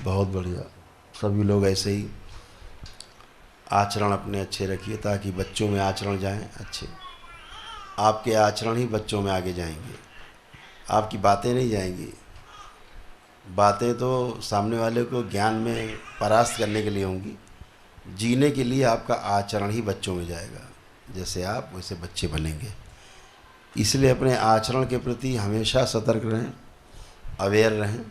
बहुत बढ़िया। सभी लोग ऐसे ही आचरण अपने अच्छे रखिए ताकि बच्चों में आचरण जाएं अच्छे। आपके आचरण ही बच्चों में आगे जाएंगे, आपकी बातें नहीं जाएंगी। बातें तो सामने वाले को ज्ञान में परास्त करने के लिए होंगी, जीने के लिए आपका आचरण ही बच्चों में जाएगा। जैसे आप वैसे बच्चे बनेंगे। इसलिए अपने आचरण के प्रति हमेशा सतर्क रहें, अवेयर रहें।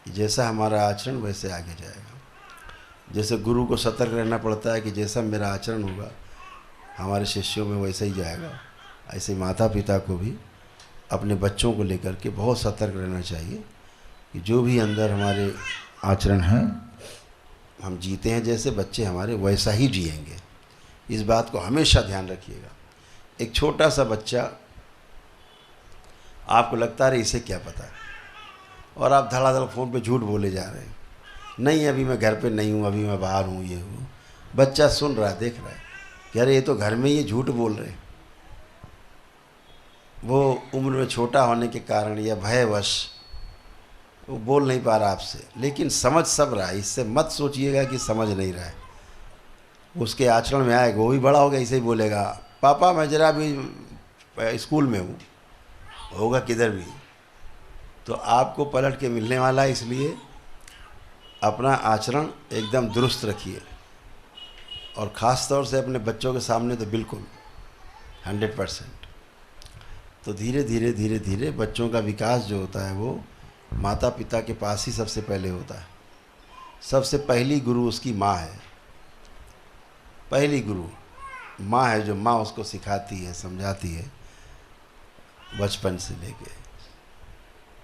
जैसा हमारा आचरण वैसे आगे जाएगा। जैसे गुरु को सतर्क रहना पड़ता है कि जैसा मेरा आचरण होगा हमारे शिष्यों में वैसा ही जाएगा, ऐसे माता पिता को भी अपने बच्चों को लेकर के बहुत सतर्क रहना चाहिए कि जो भी अंदर हमारे आचरण है, हम जीते हैं जैसे बच्चे हमारे वैसा ही जिएंगे। इस बात को हमेशा ध्यान रखिएगा। एक छोटा सा बच्चा, आपको लगता है इसे क्या पता है, और आप धड़ाधड़ फ़ोन पे झूठ बोले जा रहे हैं, नहीं अभी मैं घर पे नहीं हूँ, अभी मैं बाहर हूँ, ये हूँ। बच्चा सुन रहा है, देख रहा है कि अरे ये तो घर में ये झूठ बोल रहे हैं। वो उम्र में छोटा होने के कारण या भयवश वो बोल नहीं पा रहा आपसे, लेकिन समझ सब रहा है। इससे मत सोचिएगा कि समझ नहीं रहा है। उसके आचरण में आएगा, वो भी बड़ा होगा ऐसे ही बोलेगा, पापा मैं जरा भी स्कूल में हूँ, होगा किधर भी। तो आपको पलट के मिलने वाला है। इसलिए अपना आचरण एकदम दुरुस्त रखिए, और ख़ास तौर से अपने बच्चों के सामने तो बिल्कुल 100%। तो धीरे धीरे धीरे धीरे बच्चों का विकास जो होता है वो माता पिता के पास ही सबसे पहले होता है। सबसे पहली गुरु उसकी माँ है। पहली गुरु माँ है, जो माँ उसको सिखाती है, समझाती है बचपन से लेके।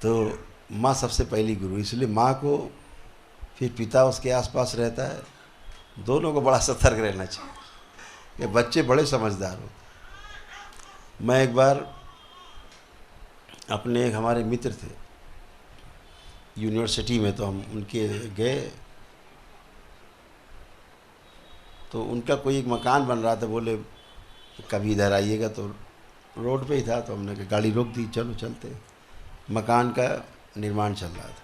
तो माँ सबसे पहली गुरु, इसलिए माँ को, फिर पिता उसके आसपास रहता है। दोनों को बड़ा सतर्क रहना चाहिए। ये बच्चे बड़े समझदार होते। मैं एक बार अपने एक हमारे मित्र थे यूनिवर्सिटी में, तो हम उनके गए, तो उनका कोई एक मकान बन रहा था। बोले कभी इधर आइएगा, तो रोड पे ही था, तो हमने गाड़ी रोक दी, चलो चलते। मकान का निर्माण चल रहा था।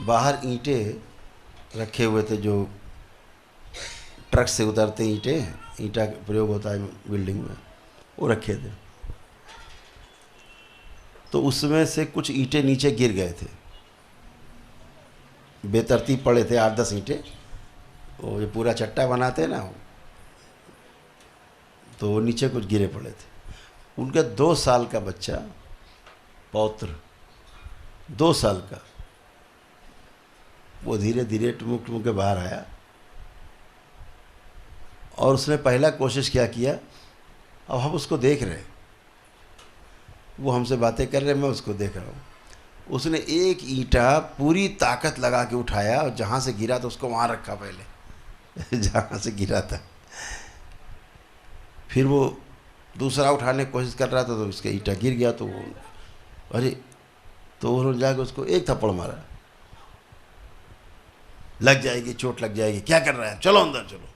बाहर ईंटें रखे हुए थे, जो ट्रक से उतरते ईंटें, ईंटा का प्रयोग होता है बिल्डिंग में, वो रखे थे। तो उसमें से कुछ ईंटें नीचे गिर गए थे, बेतरतीब पड़े थे 8-10 ईंटें। वो जो पूरा चट्टा बनाते हैं ना, तो वो नीचे कुछ गिरे पड़े थे। उनका 2 साल का बच्चा, पौत्र 2 साल का, वो धीरे धीरे टुमुक टुमुक के बाहर आया, और उसने पहला कोशिश क्या किया, अब हम उसको देख रहे हैं, वो हमसे बातें कर रहे हैं, मैं उसको देख रहा हूँ। उसने एक ईंटा पूरी ताकत लगा के उठाया, और जहाँ से गिरा था उसको वहाँ रखा पहले जहाँ से गिरा था। फिर वो दूसरा उठाने की कोशिश कर रहा था, तो उसका ईंटा गिर गया। तो वो अरे, तो उन्होंने जाकर उसको एक थप्पड़ मारा। लग जाएगी, चोट लग जाएगी, क्या कर रहा है, चलो अंदर चलो।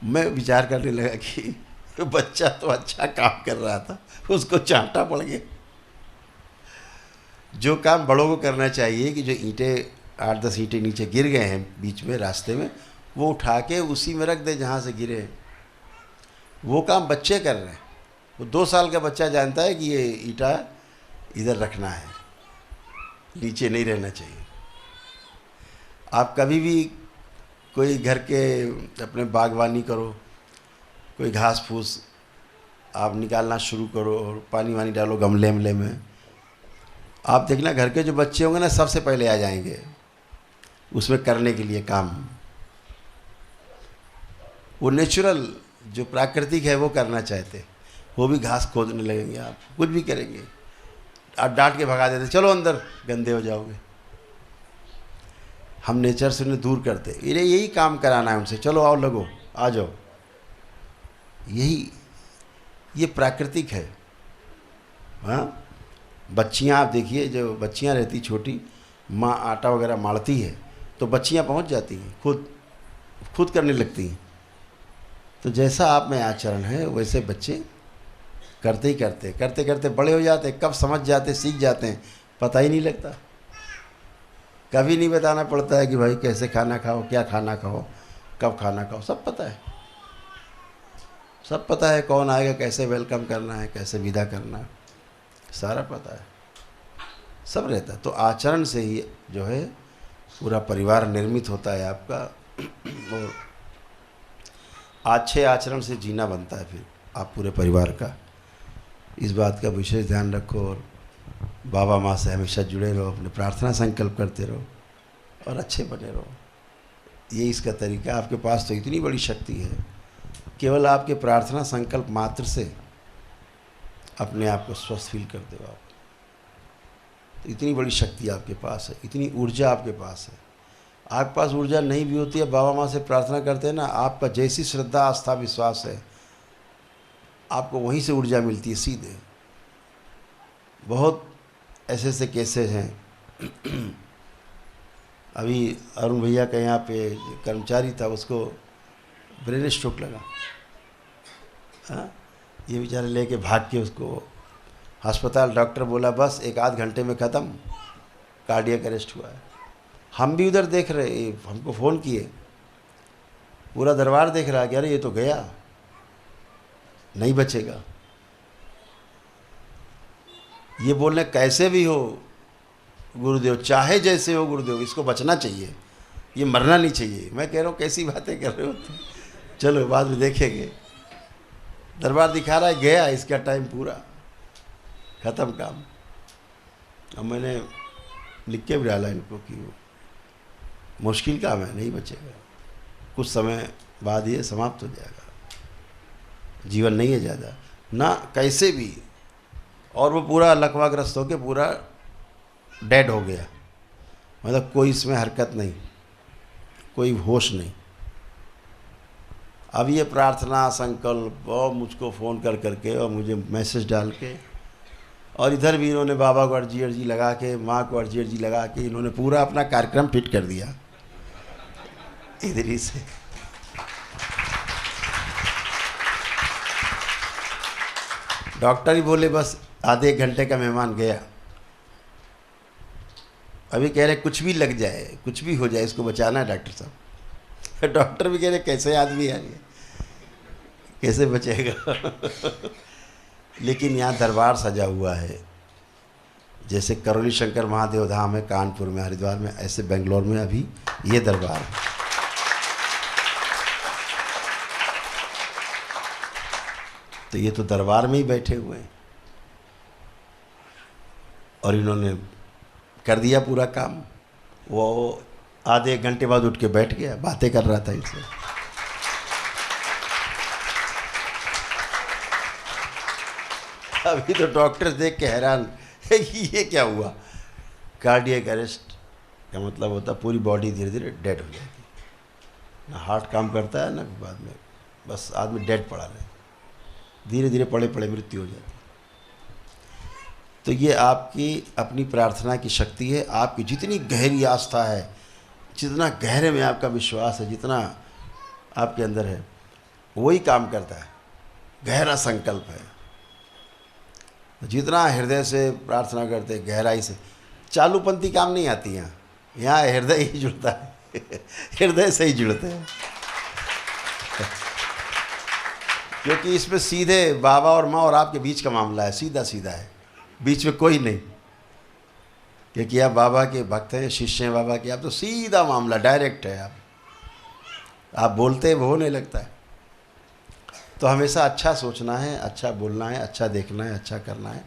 मैं विचार करने लगा कि बच्चा तो अच्छा काम कर रहा था, उसको चांटा पड़ गया। जो काम बड़ों को करना चाहिए कि जो ईंटें 8-10 ईंटें नीचे गिर गए हैं बीच में रास्ते में, वो उठा के उसी में रख दे जहाँ से गिरे हैं। वो काम बच्चे कर रहे हैं। वो 2 साल का बच्चा जानता है कि ये ईंटा इधर रखना है, नीचे नहीं रहना चाहिए। आप कभी भी कोई घर के अपने बागवानी करो, कोई घास फूस आप निकालना शुरू करो, और पानी वानी डालो गमले वमले में, आप देखना घर के जो बच्चे होंगे ना, सबसे पहले आ जाएंगे उसमें करने के लिए काम। वो नेचुरल जो प्राकृतिक है वो करना चाहते, वो भी घास खोदने लगेंगे, आप कुछ भी करेंगे, आप डांट के भगा देते, चलो अंदर गंदे हो जाओगे। हम नेचर से उन्हें दूर करते, इन्हें यही काम कराना है उनसे, चलो आओ लगो, आ जाओ। यही ये प्राकृतिक है। हाँ, बच्चियाँ आप देखिए, जो बच्चियाँ रहती छोटी, माँ आटा वगैरह माड़ती है तो बच्चियाँ पहुँच जाती हैं, खुद करने लगती हैं। तो जैसा आप में आचरण है वैसे बच्चे करते ही करते करते करते बड़े हो जाते, कब समझ जाते, सीख जाते हैं, पता ही नहीं लगता। कभी नहीं बताना पड़ता है कि भाई कैसे खाना खाओ, क्या खाना खाओ, कब खाना खाओ, सब पता है। सब पता है, कौन आएगा, कैसे वेलकम करना है, कैसे विदा करना है, सारा पता है, सब रहता है। तो आचरण से ही जो है पूरा परिवार निर्मित होता है आपका, और अच्छे आचरण से जीना बनता है फिर आप पूरे परिवार का। इस बात का विशेष ध्यान रखो और बाबा माँ से हमेशा जुड़े रहो, अपने प्रार्थना संकल्प करते रहो और अच्छे बने रहो। ये इसका तरीका। आपके पास तो इतनी बड़ी शक्ति है, केवल आपके प्रार्थना संकल्प मात्र से अपने आप को स्वस्थ फील करते हो आप। तो इतनी बड़ी शक्ति आपके पास है, इतनी ऊर्जा आपके पास है। आपके पास ऊर्जा नहीं भी होती है, बाबा माँ से प्रार्थना करते हैं ना, आपका जैसी श्रद्धा आस्था विश्वास है, आपको वहीं से ऊर्जा मिलती है सीधे। बहुत ऐसे ऐसे केसेस हैं। अभी अरुण भैया के यहाँ पे कर्मचारी था, उसको ब्रेन स्ट्रोक लगा। हाँ, ये बेचारे लेके भाग के उसको अस्पताल, डॉक्टर बोला बस 1 आध घंटे में ख़त्म, कार्डियक अरेस्ट हुआ है। हम भी उधर देख रहे, हमको फ़ोन किए, पूरा दरबार देख रहा है कि अरे ये तो गया, नहीं बचेगा। ये बोलने कैसे भी हो गुरुदेव, चाहे जैसे हो गुरुदेव, इसको बचना चाहिए, ये मरना नहीं चाहिए। मैं कह रहा हूँ कैसी बातें कर रहे हो तुम, चलो बाद में देखेंगे। दरबार दिखा रहा है गया, इसका टाइम पूरा ख़त्म काम। अब मैंने लिख के भी डाला इनको कि वो मुश्किल काम है, नहीं बचेगा, कुछ समय बाद ये समाप्त हो जाएगा, जीवन नहीं है ज़्यादा ना कैसे भी। और वो पूरा लकवाग्रस्त होकर पूरा डेड हो गया, मतलब कोई इसमें हरकत नहीं, कोई होश नहीं। अब ये प्रार्थना संकल्प और मुझको फ़ोन कर करके और मुझे मैसेज डाल के, और इधर भी इन्होंने बाबा को अर्जी लगा के, माँ को अर्जी लगा के, इन्होंने पूरा अपना कार्यक्रम फिट कर दिया इधर ही से। डॉक्टर ही बोले बस आधे 1 घंटे का मेहमान गया। अभी कह रहे कुछ भी लग जाए, कुछ भी हो जाए, इसको बचाना है डॉक्टर साहब। डॉक्टर भी कह रहे कैसे आदमी है ये, कैसे बचेगा। लेकिन यहाँ दरबार सजा हुआ है, जैसे करौली शंकर महादेव धाम है कानपुर में, हरिद्वार में, ऐसे बेंगलोर में अभी ये दरबार है। तो ये तो दरबार में ही बैठे हुए हैं और इन्होंने कर दिया पूरा काम। वो आधे 1 घंटे बाद उठ के बैठ गया, बातें कर रहा था इनसे। अभी तो डॉक्टर देख के हैरान ये क्या हुआ। कार्डियक अरेस्ट का मतलब होता है पूरी बॉडी धीरे धीरे डेड हो जाती, ना हार्ट काम करता है ना बाद में, बस आदमी डेड पड़ा रहे, धीरे धीरे पड़े पड़े मृत्यु हो जाती है। तो ये आपकी अपनी प्रार्थना की शक्ति है। आपकी जितनी गहरी आस्था है, जितना गहरे में आपका विश्वास है, जितना आपके अंदर है, वही काम करता है। गहरा संकल्प है, जितना हृदय से प्रार्थना करते, गहराई से, चालूपंथी काम नहीं आती यहाँ। यहाँ हृदय ही जुड़ता है, हृदय से ही जुड़ते हैं। क्योंकि इसमें सीधे बाबा और माँ और आपके बीच का मामला है, सीधा सीधा है, बीच में कोई नहीं। क्योंकि आप बाबा के भक्त हैं, शिष्य हैं बाबा के, आप तो सीधा मामला डायरेक्ट है। आप बोलते हैं वो होने लगता है। तो हमेशा अच्छा सोचना है, अच्छा बोलना है, अच्छा देखना है, अच्छा करना है,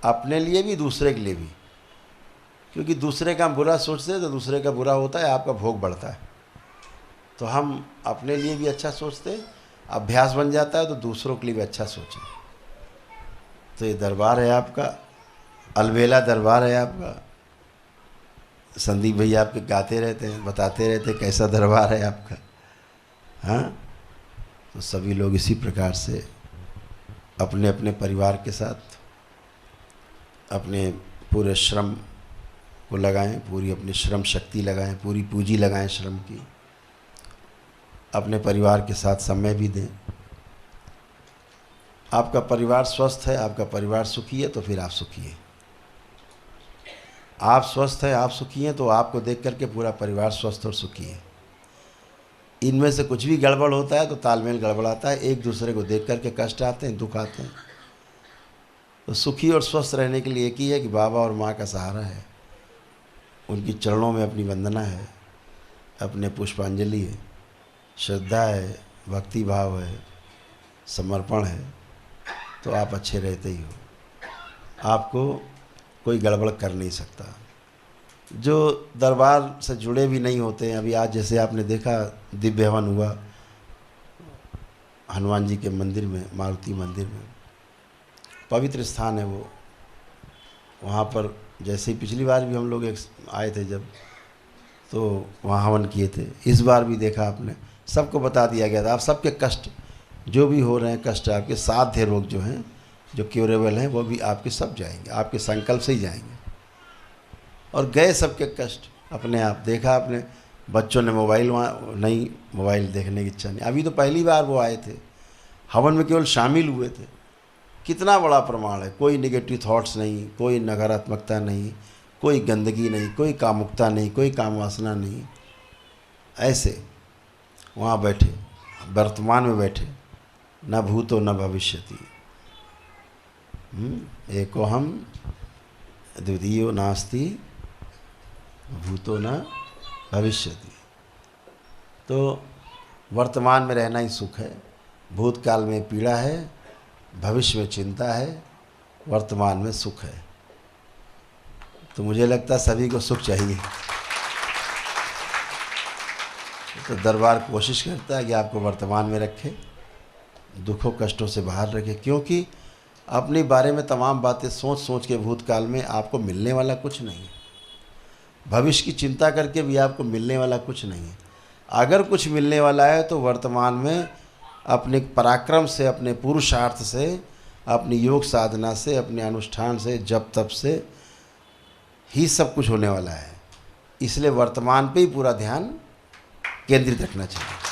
अपने लिए भी दूसरे के लिए भी। क्योंकि दूसरे का हम बुरा सोचते हैं तो दूसरे का बुरा होता है, आपका भोग बढ़ता है। तो हम अपने लिए भी अच्छा सोचते हैं, अभ्यास बन जाता है, तो दूसरों के लिए भी अच्छा सोचें। तो ये दरबार है आपका, अलबेला दरबार है आपका। संदीप भैया आपके गाते रहते हैं, बताते रहते हैं कैसा दरबार है आपका। हाँ, तो सभी लोग इसी प्रकार से अपने अपने परिवार के साथ अपने पूरे श्रम को लगाएं, पूरी अपनी श्रम शक्ति लगाएं, पूरी पूंजी लगाएं श्रम की। अपने परिवार के साथ समय भी दें आपका परिवार स्वस्थ है, आपका परिवार सुखी है, तो फिर आप सुखी हैं। आप स्वस्थ हैं, आप सुखी हैं, तो आपको देख करके पूरा परिवार स्वस्थ और सुखी है। इनमें से कुछ भी गड़बड़ होता है तो तालमेल गड़बड़ाता है, एक दूसरे को देख करके कष्ट आते हैं, दुख आते हैं। तो सुखी और स्वस्थ रहने के लिए एक ही है कि बाबा और माँ का सहारा है, उनकी चरणों में अपनी वंदना है, अपने पुष्पांजलि है, श्रद्धा है, भक्ति भाव है, समर्पण है, तो आप अच्छे रहते ही हो। आपको कोई गड़बड़ कर नहीं सकता। जो दरबार से जुड़े भी नहीं होते हैं, अभी आज जैसे आपने देखा दिव्य हवन हुआ हनुमान जी के मंदिर में, मारुति मंदिर में, पवित्र स्थान है वो। वहाँ पर जैसे ही पिछली बार भी हम लोग एक आए थे जब, तो वहाँ हवन किए थे। इस बार भी देखा आपने, सबको बता दिया गया था। आप सबके कष्ट जो भी हो रहे हैं, कष्ट आपके, साध्य रोग जो हैं, जो क्योरेबल हैं, वो भी आपके सब जाएंगे, आपके संकल्प से ही जाएंगे। और गए सबके कष्ट अपने आप। देखा आपने, बच्चों ने मोबाइल वहाँ नहीं, मोबाइल देखने की इच्छा नहीं। अभी तो पहली बार वो आए थे, हवन में केवल शामिल हुए थे। कितना बड़ा प्रमाण है। कोई नेगेटिव थॉट्स नहीं, कोई नकारात्मकता नहीं, कोई गंदगी नहीं, कोई कामुकता नहीं, कोई काम वासना नहीं। ऐसे वहाँ बैठे, वर्तमान में बैठे, न भूतो न भविष्यति, एको हम द्वितीयो नास्ति भूतो न भविष्यति। तो वर्तमान में रहना ही सुख है। भूतकाल में पीड़ा है, भविष्य में चिंता है, वर्तमान में सुख है। तो मुझे लगता है सभी को सुख चाहिए। तो दरबार कोशिश करता है कि आपको वर्तमान में रखे, दुखों कष्टों से बाहर रखे। क्योंकि अपने बारे में तमाम बातें सोच सोच के भूतकाल में आपको मिलने वाला कुछ नहीं है। भविष्य की चिंता करके भी आपको मिलने वाला कुछ नहीं है। अगर कुछ मिलने वाला है तो वर्तमान में अपने पराक्रम से, अपने पुरुषार्थ से, अपनी योग साधना से, अपने अनुष्ठान से, जप तप से ही सब कुछ होने वाला है। इसलिए वर्तमान पे ही पूरा ध्यान केंद्रित रखना चाहिए।